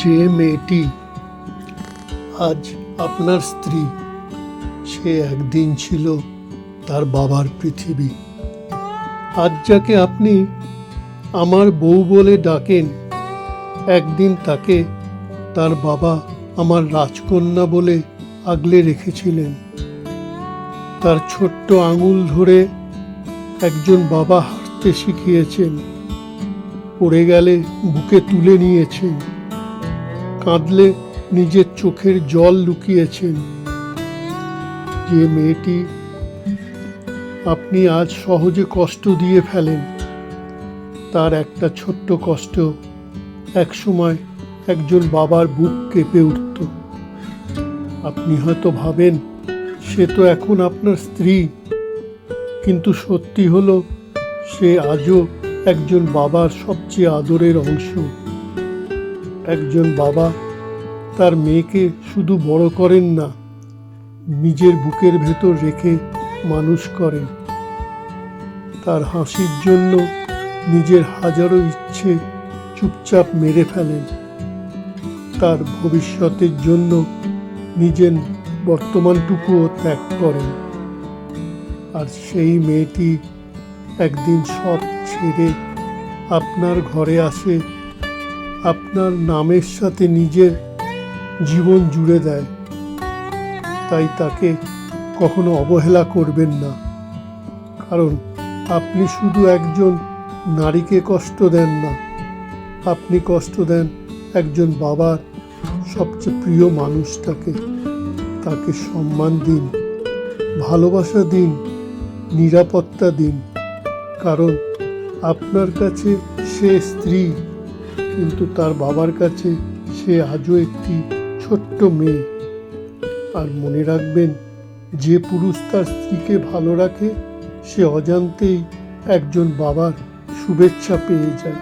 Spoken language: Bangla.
যে মেয়েটি আজ আপনার স্ত্রী, সে একদিন ছিল তার বাবার পৃথিবী। আজ যাকে আপনি আমার বউ বলে ডাকেন, একদিন তাকে তার বাবা আমার রাজকন্যা বলে আগলে রেখেছিলেন। তার ছোট্ট আঙুল ধরে একজন বাবা হাঁটতে শিখিয়েছেন, পড়ে গেলে বুকে তুলে নিয়েছেন, কাঁদলে নিজের চোখের জল লুকিয়েছেন। যে মেয়েটি আপনি আজ সহজে কষ্ট দিয়ে ফেলেন, তার একটা ছোট্ট কষ্ট একসময় একজন বাবার বুক কেঁপে উঠত। আপনি হয়তো ভাবেন সে তো এখন আপনার স্ত্রী, কিন্তু সত্যি হলো সে আজও একজন বাবার সবচেয়ে আদরের অংশ। একজন বাবা তার মেয়েকে শুধু বড় করেন না, নিজের বুকের ভেতর রেখে মানুষ করেন। তার হাসির জন্য নিজের হাজারো ইচ্ছে চুপচাপ মেরে ফেলেন। তার ভবিষ্যতের জন্য নিজের বর্তমানটুকুও ত্যাগ করেন। আর সেই মেয়েটি একদিন সব ছেড়ে আপনার ঘরে আসে, আপনার নামের সাথে নিজের জীবন জুড়ে দেয়। তাই তাকে কখনো অবহেলা করবেন না, কারণ আপনি শুধু একজন নারীকে কষ্ট দেন না, আপনি কষ্ট দেন একজন বাবার সবচেয়ে প্রিয় মানুষটাকে। তাকে সম্মান দিন, ভালোবাসা দিন, নিরাপত্তা দিন, কারণ আপনার কাছে সে স্ত্রী, কিন্তু তার বাবার কাছে সে আজও একটি ছোট্ট মেয়ে। আর মনে রাখবেন, যে পুরুষ তার স্ত্রীকে ভালো রাখে, সে অজান্তেই একজন বাবার শুভেচ্ছা পেয়ে যায়।